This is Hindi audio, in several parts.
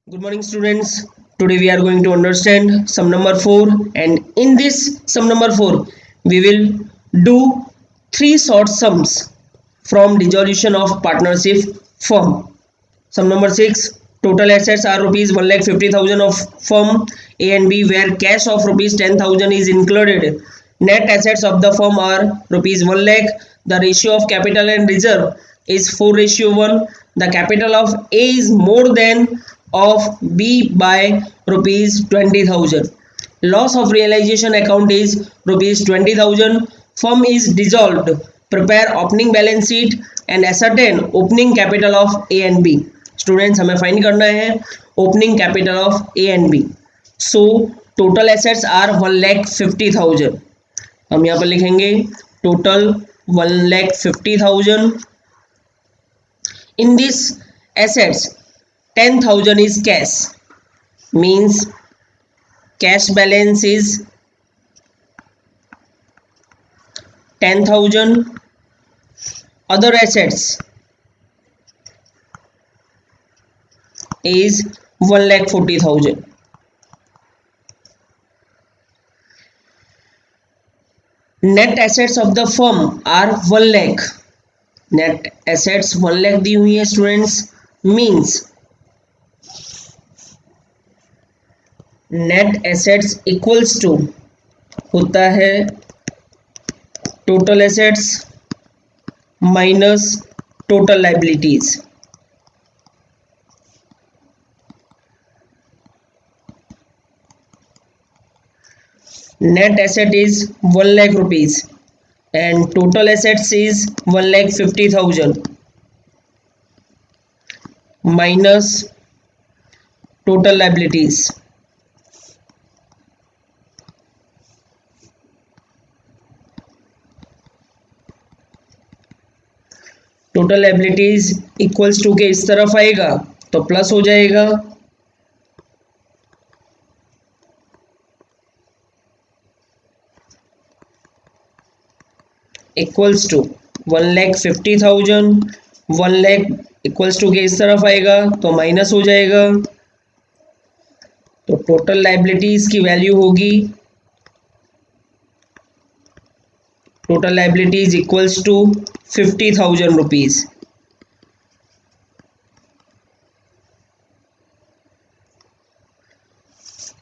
Good morning, students. Today we are going to understand sum number 4, and in this sum number 4 we will do three short sums from dissolution of partnership firm. Sum number 6, total assets are rupees 1,50,000 of firm A and B where cash of rupees 10,000 is included. Net assets of the firm are rupees 1 lakh. The ratio of capital and reserve is 4:1. The capital of A is more than of B by rupees 20,000. Loss of realization account is rupees 20,000. Firm is dissolved. Prepare opening balance sheet and ascertain opening capital of A and B. Students हमें फाइंड करना है opening capital of A and B. So total assets are 1,50,000. हम यहाँ पर लिखेंगे total 1,50,000. In this assets 10,000 is cash, means cash balance is 10,000. Other assets is 1,40,000. Net assets of the firm are 1 lakh. Net assets 1 lakh दी हुई है students. Means net assets equals to होता है total assets minus total liabilities. Net asset is 1 lakh rupees and total assets is 1,50,000 minus total liabilities. Total liabilities equals to के इस तरफ आएगा तो प्लस हो जाएगा. Equals to 1,50,000. 1 lakh equals to के इस तरफ आएगा तो माइनस हो जाएगा. तो टोटल लायबिलिटीज की वैल्यू होगी total liabilities equals to 50,000 rupees.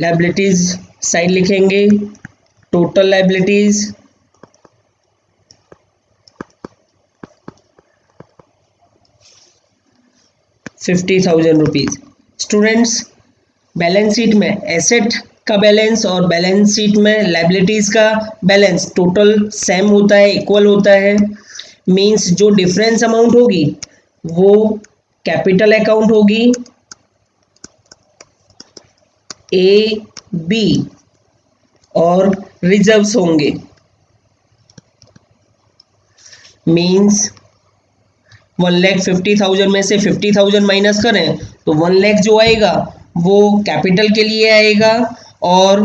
Liabilities side लिखेंगे total liabilities ₹50,000. Students balance sheet में एसेट का बैलेंस और बैलेंस शीट में लायबिलिटीज का बैलेंस टोटल सेम होता है, इक्वल होता है. मींस जो डिफरेंस अमाउंट होगी वो कैपिटल अकाउंट होगी ए बी और रिजर्व्स होंगे. मींस 1,50,000 में से 50,000 माइनस करें तो 1 लाख जो आएगा वो कैपिटल के लिए आएगा और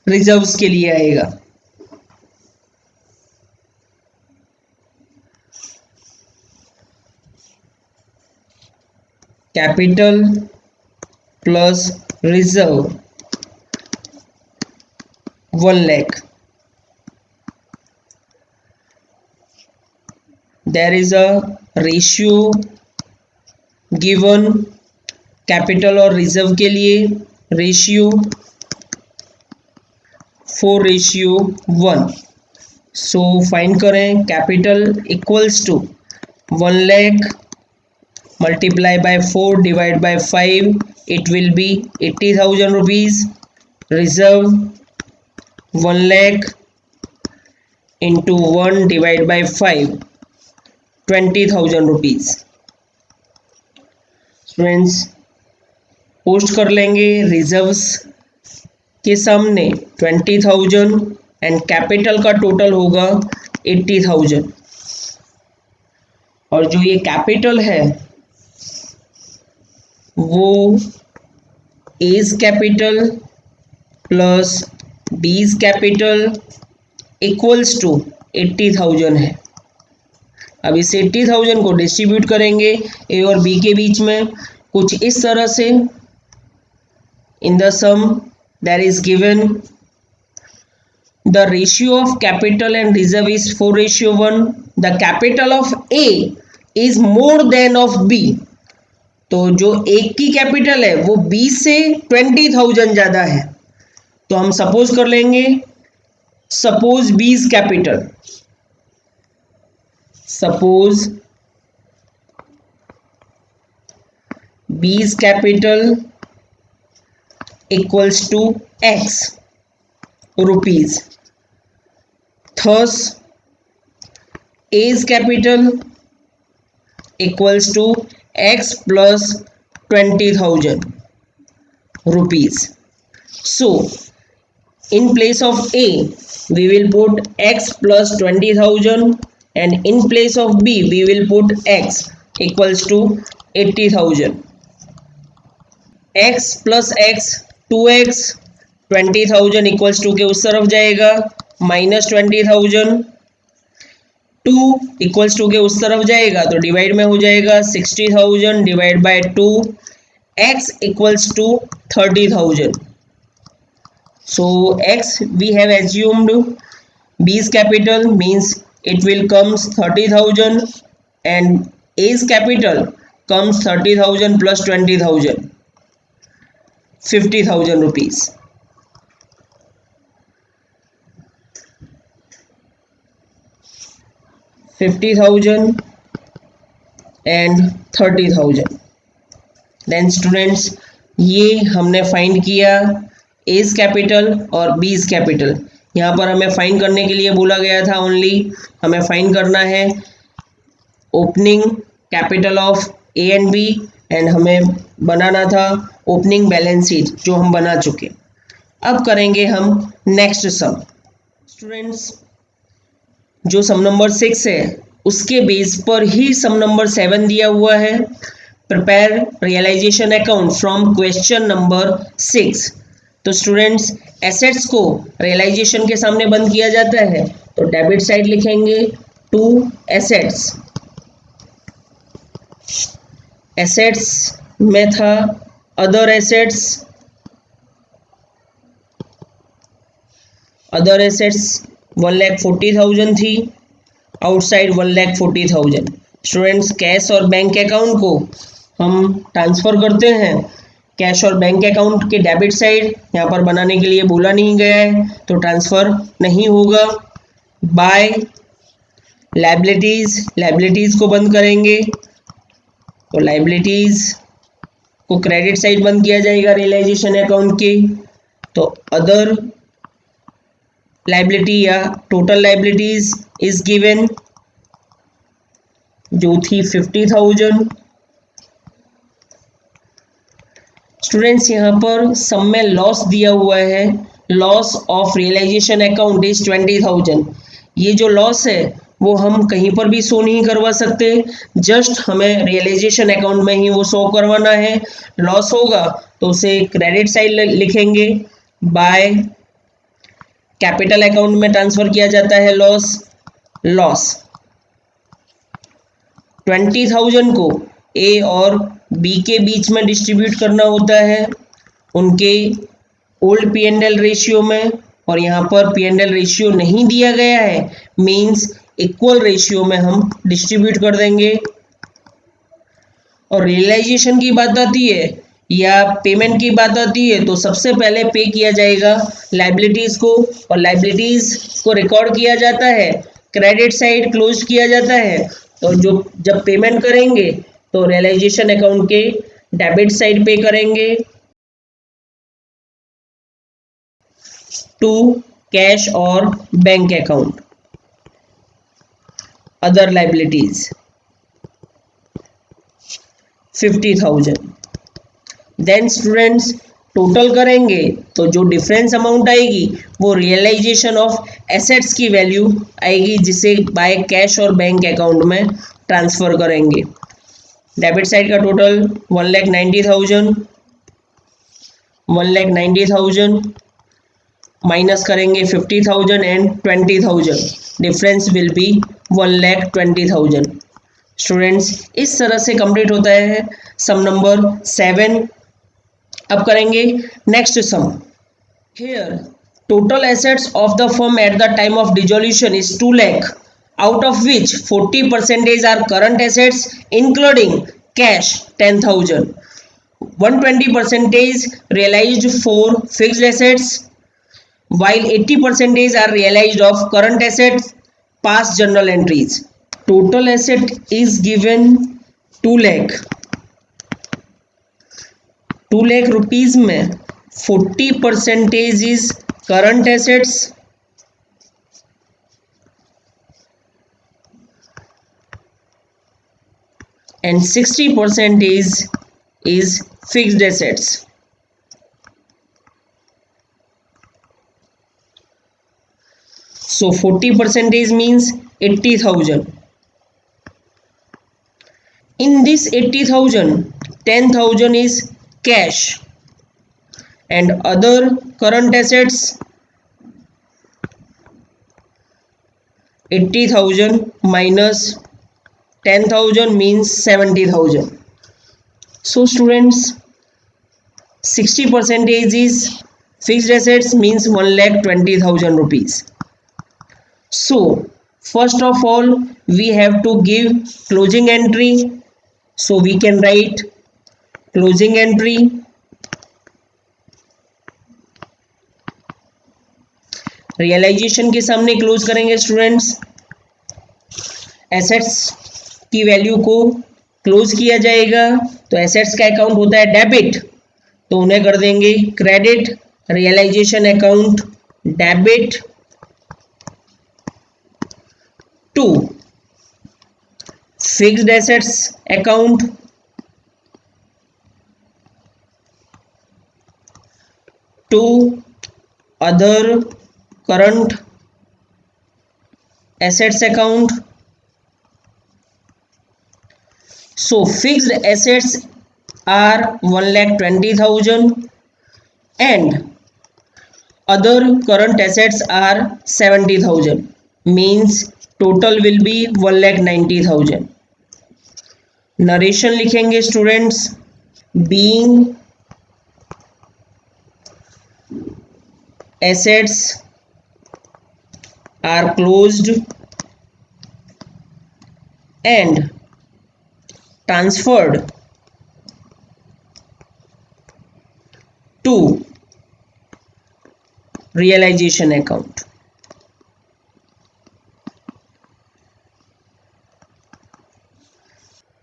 रिजर्व्स के लिए आएगा. Capital plus reserve 1 lakh. There is a ratio given capital और रिजर्व के लिए. रेशियो 4:1. सो फाइंड करें capital equals to 1 lakh multiply by 4 divide by 5 it will be 80,000 rupees. Reserve 1 lakh into 1 divide by 5 20,000 rupees. Students post कर लेंगे रिजर्व्स के सामने 20,000 एंड कैपिटल का टोटल होगा 80,000. और जो ये कैपिटल है वो as capital plus B's capital equals to 80,000 है. अब इस 80,000 को डिस्ट्रीब्यूट करेंगे ए और बी के बीच में कुछ इस तरह से in the sum there is given the ratio of capital and reserve is 4:1. The capital of A is more than of B. तो जो A की कैपिटल है वो B से 20,000 ज़्यादा है, तो हम सपोज कर लेंगे suppose B is capital, suppose B is capital equals to X rupees. Thus, A is capital equals to X plus 20,000 rupees. So, in place of A, we will put X plus 20,000 and in place of B, we will put X equals to 80,000. x plus x 2x 20,000 equals to के उस तरफ जाएगा माइनस 20,000 2 इक्वल्स टू के उस तरफ जाएगा तो डिवाइड में हो जाएगा 60,000 divide by 2 x equals to 30,000. So x we have assumed B's capital means it will comes 30,000 and A's capital comes 30,000 plus 20,000. 50,000 rupees. $50,000 and 30,000. Then students ये हमने फाइंड किया A's कैपिटल और B's कैपिटल. यहाँ पर हमें फाइंड करने के लिए बोला गया था ओनली हमें फाइंड करना है opening capital of A and B and हमें बनाना था ओपनिंग बैलेंस शीट जो हम बना चुके. अब करेंगे हम नेक्स्ट सम. स्टूडेंट्स जो सम नंबर 6 है उसके बेस पर ही सम नंबर 7 दिया हुआ है. Prepare realisation account from question number 6. तो स्टूडेंट्स एसेट्स को रियलाइजेशन के सामने बंद किया जाता है तो डेबिट साइड लिखेंगे टू एसेट्स. एसेट्स में था अदर एसेट्स, अदर एसेट्स 1,40,000 थी, आउटसाइड 1,40,000. स्टूडेंट्स कैश और बैंक अकाउंट को हम ट्रांसफ़र करते हैं. कैश और बैंक अकाउंट के डेबिट साइड यहाँ पर बनाने के लिए बोला नहीं गया है तो ट्रांसफ़र नहीं होगा. बाय लायबिलिटीज़, लायबिलिटीज़ को बंद करेंगे तो लायबिलिटीज़ को क्रेडिट साइड बंद किया जाएगा रियलाइजेशन अकाउंट के. तो अदर लायबिलिटी या टोटल लायबिलिटीज इज गिवन जो थी 50,000. स्टूडेंट्स यहाँ पर सम में लॉस दिया हुआ है, loss of realisation account is 20,000. ये जो लॉस है वो हम कहीं पर भी शो नहीं करवा सकते, जस्ट हमें रियलाइजेशन अकाउंट में ही वो शो करवाना है. लॉस होगा तो उसे क्रेडिट साइड लिखेंगे, बाय कैपिटल अकाउंट में ट्रांसफर किया जाता है लॉस. लॉस 20,000 को ए और बी के बीच में डिस्ट्रीब्यूट करना होता है उनके ओल्ड P&L रेशियो में, और यहाँ पर P&L रेशियो नहीं दिया गया है मीन्स इक्वल रेशियो में हम डिस्ट्रीब्यूट कर देंगे. और रियलाइजेशन की बात आती है या पेमेंट की बात आती है तो सबसे पहले पे किया जाएगा लायबिलिटीज़ को, और लायबिलिटीज़ को रिकॉर्ड किया जाता है, क्रेडिट साइड क्लोज किया जाता है. तो जो जब पेमेंट करेंगे तो रियलाइजेशन अकाउंट के डेबिट साइड पे करेंगे टू कैश और bank account. Other liabilities 50,000. Then students total करेंगे तो जो डिफरेंस अमाउंट आएगी वो रियलाइजेशन ऑफ एसेट्स की वैल्यू आएगी जिसे बाय कैश और बैंक अकाउंट में ट्रांसफ़र करेंगे. डेबिट साइड का टोटल 1,90,000 माइनस करेंगे 50,000 and 20,000. Difference will be 1,20,000. Students इस तरह से कंप्लीट होता है सम नंबर 7 अब करेंगे next sum. Here total assets of the firm at the time of dissolution is 2 lakh, out of which 40% are current assets including cash 10,000, 120% realized for fixed assets, while 80% are realized of current assets past journal entries. Total asset is given 2 lakh, 2 lakh rupees में 40% is current assets and 60% is fixed assets. So 40% means 80,000. In this 80,000, 10,000 is cash and other current assets 80,000 minus 10,000 means 70,000. So students, 60% is fixed assets means 1,20,000 rupees. So first of all we have to give closing entry. So we can write closing entry realisation के सामने क्लोज करेंगे स्टूडेंट्स। एसेट्स की वैल्यू को क्लोज किया जाएगा तो एसेट्स का अकाउंट होता है डेबिट, तो उन्हें कर देंगे credit. Realisation account debit to fixed assets account to other current assets account. So fixed assets are 1,20,000 and other current assets are 70,000, means total will be 1,90,000. Narration लिखेंगे students, being assets are closed and transferred to realization account.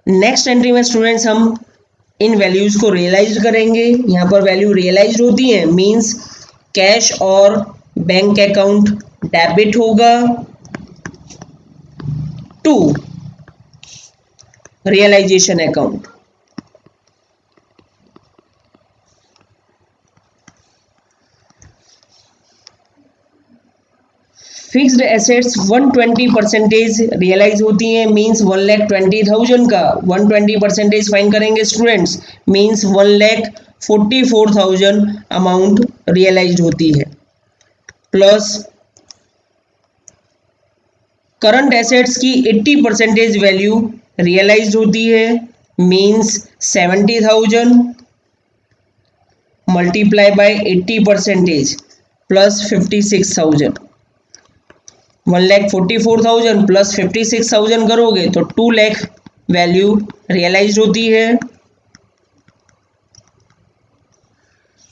Next entry में स्टूडेंट्स हम इन वैल्यूज को रियलाइज करेंगे। यहाँ पर वैल्यू रियलाइज होती है मींस कैश और बैंक अकाउंट डेबिट होगा to realisation account. Fixed assets 120% realise होती है मींस 1,20,000 का 120% फाइन करेंगे स्टूडेंट्स मींस 1,44,000 अमाउंट रियलाइज होती है, प्लस करंट एसेट्स की 80% वैल्यू रियलाइज होती है means 70,000 multiply by 80% plus 56,000। 1,44,000 plus 56,000 करोगे तो 2 लाख वैल्यू रियलाइज होती है।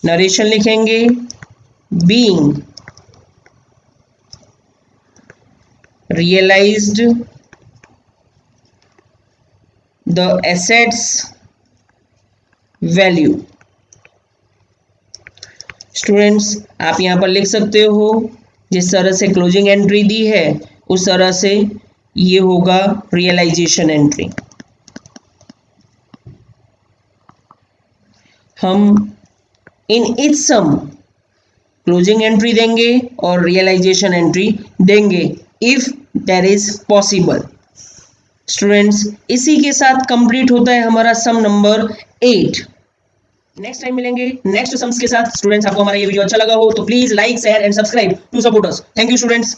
नरेशन लिखेंगे being realized the assets value। Students आप यहां पर लिख सकते हो जिस तरह से क्लोजिंग एंट्री दी है उस तरह से ये होगा रियलाइजेशन एंट्री। हम in each sum closing entry देंगे और रियलाइजेशन एंट्री देंगे if there is possible. Students इसी के साथ कंप्लीट होता है हमारा सम नंबर 8। नेक्स्ट टाइम मिलेंगे नेक्स्ट सम्स के साथ। स्टूडेंट्स आपको हमारा ये वीडियो अच्छा लगा हो तो please like share and subscribe to support us. Thank you students.